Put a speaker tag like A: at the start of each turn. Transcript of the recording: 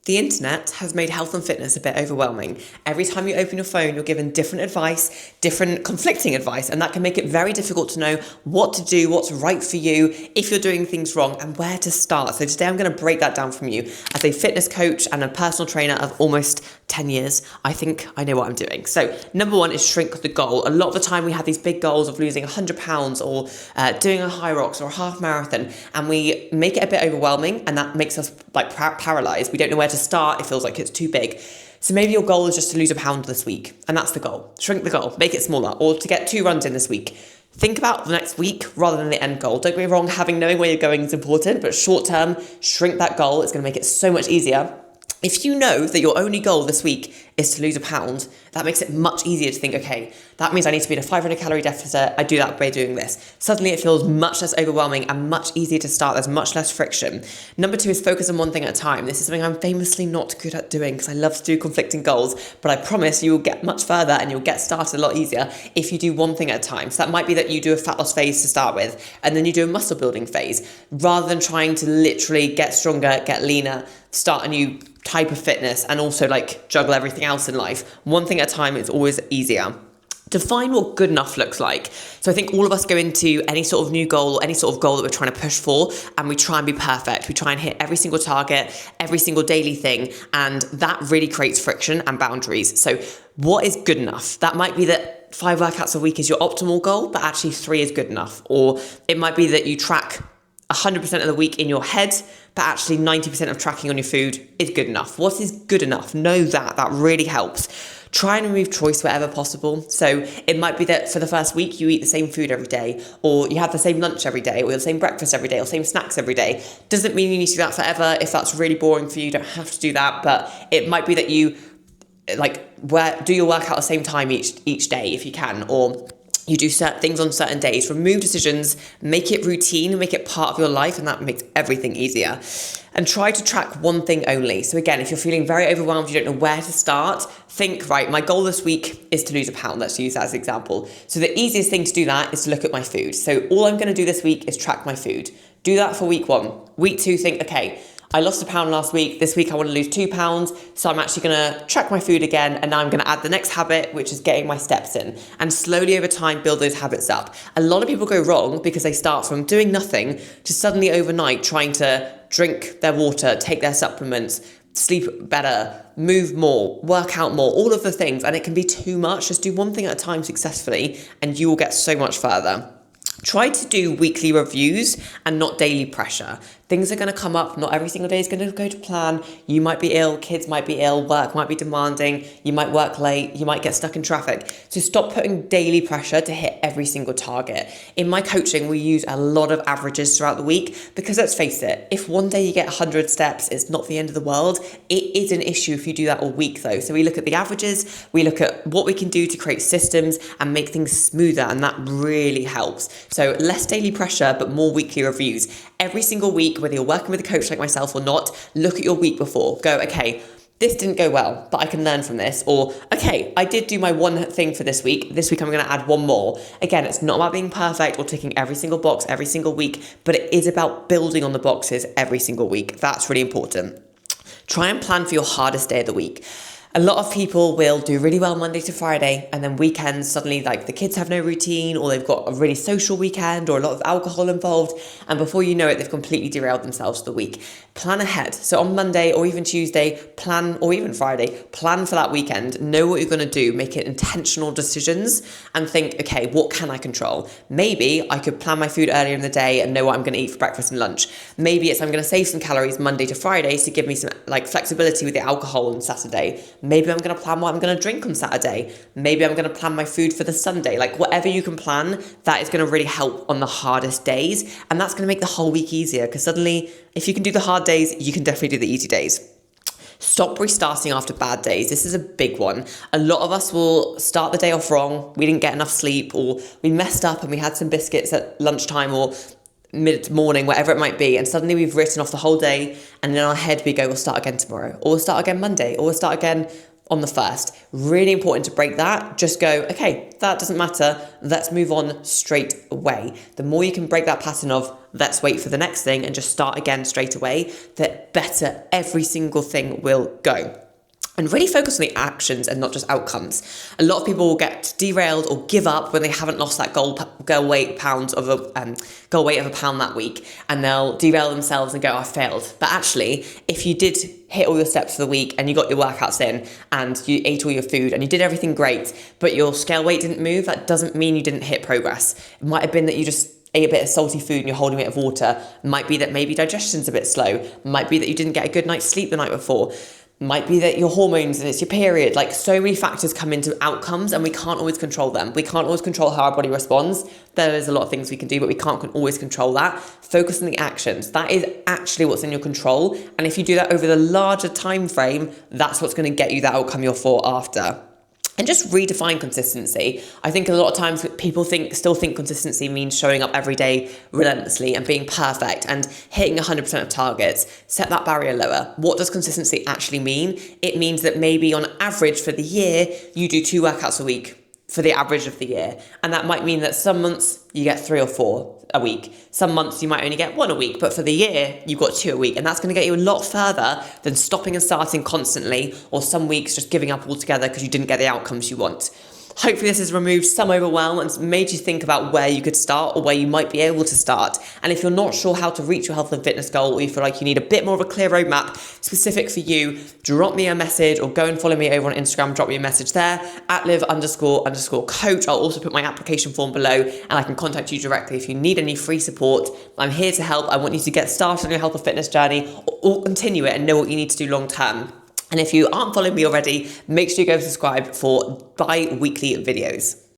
A: The internet has made health and fitness a bit overwhelming. Every time you open your phone, you're given different advice, different conflicting advice, and that can make it very difficult to know what to do, what's right for you, if you're doing things wrong, and where to start. So today I'm going to break that down from you. As a fitness coach and a personal trainer of almost 10 years, I think I know what I'm doing. So number one is shrink the goal. A lot of the time we have these big goals of losing 100 pounds or doing a high rocks or a half marathon, and we make it a bit overwhelming, and that makes us like paralyzed. We don't know where to start. It feels like it's too big. So maybe your goal is just to lose a pound this week, and that's the goal. Shrink the goal, make it smaller, or to get 2 runs in this week. Think about the next week rather than the end goal. Don't get me wrong, knowing where you're going is important, but short term, shrink that goal. It's going to make it so much easier. If you know that your only goal this week is to lose a pound, that makes it much easier to think, okay, that means I need to be in a 500 calorie deficit. I do that by doing this. Suddenly it feels much less overwhelming and much easier to start. There's much less friction. Number 2 is focus on one thing at a time. This is something I'm famously not good at doing because I love to do conflicting goals, but I promise you will get much further and you'll get started a lot easier if you do one thing at a time. So that might be that you do a fat loss phase to start with, and then you do a muscle building phase, rather than trying to literally get stronger, get leaner, start a new type of fitness and also like juggle everything else in life. One thing at a time is always easier. Define what good enough looks like. So I think all of us go into any sort of new goal or any sort of goal that we're trying to push for, and we try and be perfect. We try and hit every single target, every single daily thing, and that really creates friction and boundaries. So what is good enough? That might be that 5 workouts a week is your optimal goal, but actually 3 is good enough. Or it might be that you track 100% of the week in your head, but actually 90% of tracking on your food is good enough. What is good enough? Know that really helps. Try and remove choice wherever possible. So it might be that for the first week you eat the same food every day, or you have the same lunch every day, or the same breakfast every day, or same snacks every day. Doesn't mean you need to do that forever. If that's really boring for you, you don't have to do that, but it might be that you do your workout at the same time each day if you can, or you do certain things on certain days. Remove decisions, make it routine, make it part of your life, and that makes everything easier. And try to track one thing only. So again, if you're feeling very overwhelmed, you don't know where to start, think, right, my goal this week is to lose a pound. Let's use that as an example. So the easiest thing to do that is to look at my food. So all I'm going to do this week is track my food. Do that for week 1. Week 2, think, okay, I lost a pound last week. This week I want to lose 2 pounds. So I'm actually going to track my food again. And now I'm going to add the next habit, which is getting my steps in. And slowly over time, build those habits up. A lot of people go wrong because they start from doing nothing to suddenly overnight trying to drink their water, take their supplements, sleep better, move more, work out more, all of the things. And it can be too much. Just do one thing at a time successfully and you will get so much further. Try to do weekly reviews and not daily pressure. Things are going to come up. Not every single day is going to go to plan. You might be ill, kids might be ill, work might be demanding, you might work late, you might get stuck in traffic. So stop putting daily pressure to hit every single target. In my coaching, we use a lot of averages throughout the week because let's face it, if one day you get 100 steps, it's not the end of the world. It is an issue if you do that all week though. So we look at the averages, we look at what we can do to create systems and make things smoother, and that really helps. So less daily pressure, but more weekly reviews. Every single week, whether you're working with a coach like myself or not, look at your week before. Go, okay, this didn't go well, but I can learn from this. Or, okay, I did do my one thing for this week. This week I'm going to add one more. Again, it's not about being perfect or ticking every single box every single week, but it is about building on the boxes every single week. That's really important. Try and plan for your hardest day of the week. A lot of people will do really well Monday to Friday, and then weekends suddenly like the kids have no routine, or they've got a really social weekend or a lot of alcohol involved, and before you know it, they've completely derailed themselves for the week. Plan ahead. So on Monday or even Tuesday, plan, or even Friday, plan for that weekend. Know what you're going to do. Make it intentional decisions and think, okay, what can I control? Maybe I could plan my food earlier in the day and know what I'm going to eat for breakfast and lunch. Maybe it's I'm going to save some calories Monday to Friday to give me some like flexibility with the alcohol on Saturday. Maybe I'm going to plan what I'm going to drink on Saturday. Maybe I'm going to plan my food for the Sunday. Like whatever you can plan, that is going to really help on the hardest days. And that's going to make the whole week easier because suddenly if you can do the hard days, you can definitely do the easy days. Stop restarting after bad days. This is a big one. A lot of us will start the day off wrong. We didn't get enough sleep, or we messed up and we had some biscuits at lunchtime or mid-morning, whatever it might be, and suddenly we've written off the whole day, and in our head we go, we'll start again tomorrow, or we'll start again Monday, or we'll start again on the first. Really important to break that. Just go, okay, that doesn't matter. Let's move on straight away. The more you can break that pattern of let's wait for the next thing and just start again straight away, the better every single thing will go. And really focus on the actions and not just outcomes. A lot of people will get derailed or give up when they haven't lost that goal weight of a pound that week, and they'll derail themselves and go, I failed. But actually, if you did hit all your steps for the week and you got your workouts in and you ate all your food and you did everything great, but your scale weight didn't move, that doesn't mean you didn't hit progress. It might have been that you just ate a bit of salty food and you're holding a bit of water. Might be that maybe digestion's a bit slow. Might be that you didn't get a good night's sleep the night before. Might be that your hormones and it's your period. Like, so many factors come into outcomes and we can't always control them. We can't always control how our body responds. There is a lot of things we can do, but we can't always control that. Focus on the actions. That is actually what's in your control. And if you do that over the larger time frame, that's what's going to get you the outcome you're for after. And just redefine consistency. I think a lot of times people still think consistency means showing up every day relentlessly and being perfect and hitting 100% of targets. Set that barrier lower. What does consistency actually mean? It means that maybe on average for the year, you do 2 workouts a week for the average of the year. And that might mean that some months you get 3 or 4 a week. Some months you might only get 1 a week, but for the year, you've got 2 a week. And that's going to get you a lot further than stopping and starting constantly, or some weeks just giving up altogether because you didn't get the outcomes you want. Hopefully this has removed some overwhelm and made you think about where you could start or where you might be able to start. And if you're not sure how to reach your health and fitness goal, or you feel like you need a bit more of a clear roadmap specific for you, drop me a message or go and follow me over on Instagram. Drop me a message there at live__coach. I'll also put my application form below and I can contact you directly if you need any free support. I'm here to help. I want you to get started on your health and fitness journey or continue it and know what you need to do long term. And if you aren't following me already, make sure you go subscribe for bi-weekly videos.